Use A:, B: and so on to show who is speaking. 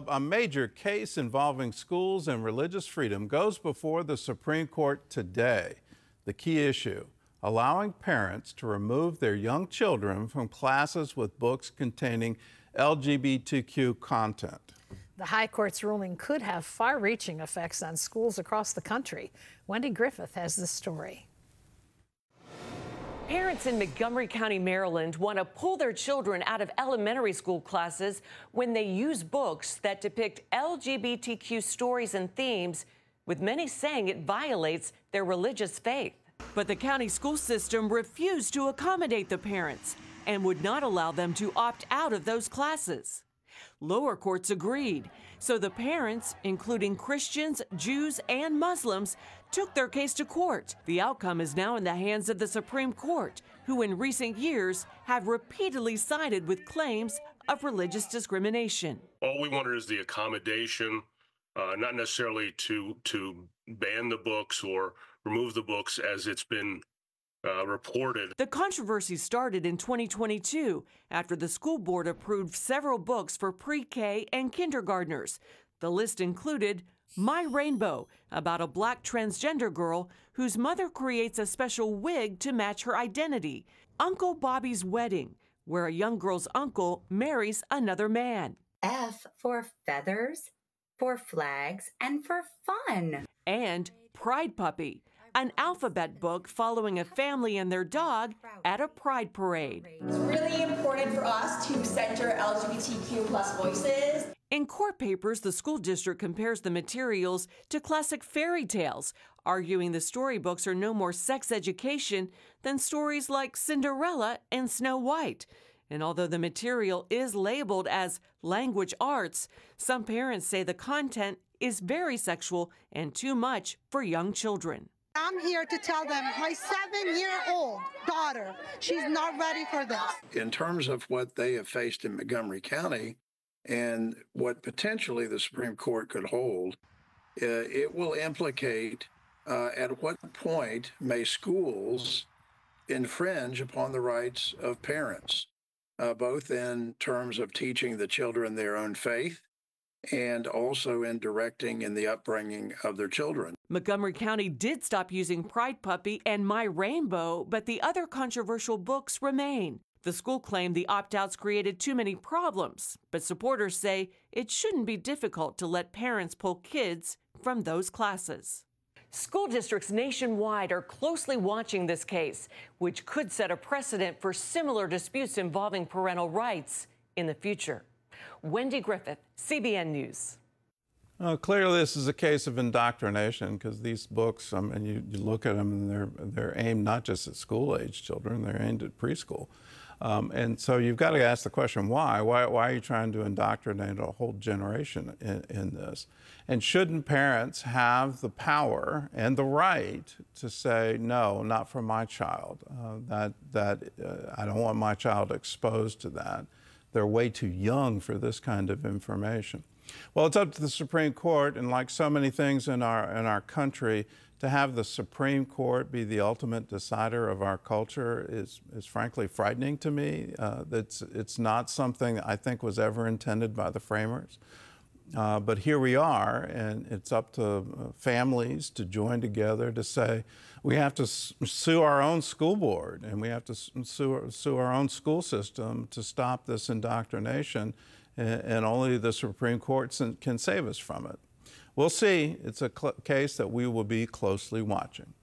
A: A major case involving schools and religious freedom goes before the Supreme Court today. The key issue, allowing parents to remove their young children from classes with books containing LGBTQ content.
B: The High Court's ruling could have far-reaching effects on schools across the country. Wendy Griffith has the story.
C: Parents in Montgomery County, Maryland, want to pull their children out of elementary school classes when they use books that depict LGBTQ stories and themes, with many saying it violates their religious faith. But the county school system refused to accommodate the parents and would not allow them to opt out of those classes. Lower courts agreed, so the parents, including Christians, Jews, and Muslims, took their case to court. The outcome is now in the hands of the Supreme Court, who in recent years have repeatedly sided with claims of religious discrimination.
D: All we wanted is the accommodation, not necessarily to ban the books or remove the books as it's been reported.
C: The controversy started in 2022 after the school board approved several books for pre-K and kindergartners. The list included My Rainbow, about a black transgender girl whose mother creates a special wig to match her identity. Uncle Bobby's Wedding, where a young girl's uncle marries another man.
E: F for feathers, for flags, and for fun.
C: And Pride Puppy, an alphabet book following a family and their dog at a pride parade.
F: It's really important for us to center LGBTQ plus voices.
C: In court papers, the school district compares the materials to classic fairy tales, arguing the storybooks are no more sex education than stories like Cinderella and Snow White. And although the material is labeled as language arts, some parents say the content is very sexual and too much for young children.
G: I'm here to tell them my 7-year-old daughter, she's not ready for this.
H: In terms of what they have faced in Montgomery County and what potentially the Supreme Court could hold, it will implicate at what point may schools infringe upon the rights of parents, both in terms of teaching the children their own faith and also in directing in the upbringing of their children.
C: Montgomery County did stop using Pride Puppy and My Rainbow, but the other controversial books remain. The school claimed the opt-outs created too many problems, but supporters say it shouldn't be difficult to let parents pull kids from those classes. School districts nationwide are closely watching this case, which could set a precedent for similar disputes involving parental rights in the future. Wendy Griffith, CBN News.
A: Clearly, this is a case of indoctrination because these books, you look at them and they're aimed not just at school-age children, they're aimed at preschool. And so you've got to ask the question, why? Why are you trying to indoctrinate a whole generation in this? And shouldn't parents have the power and the right to say, no, not for my child, I don't want my child exposed to that. They're way too young for this kind of information. Well, it's up to the Supreme Court, and like so many things in our country, to have the Supreme Court be the ultimate decider of our culture is frankly frightening to me. It's not something I think was ever intended by the framers. But here we are, and it's up to families to join together to say we have to sue our own school board and we have to sue our own school system to stop this indoctrination, and only the Supreme Court can save us from it. We'll see. It's a case that we will be closely watching.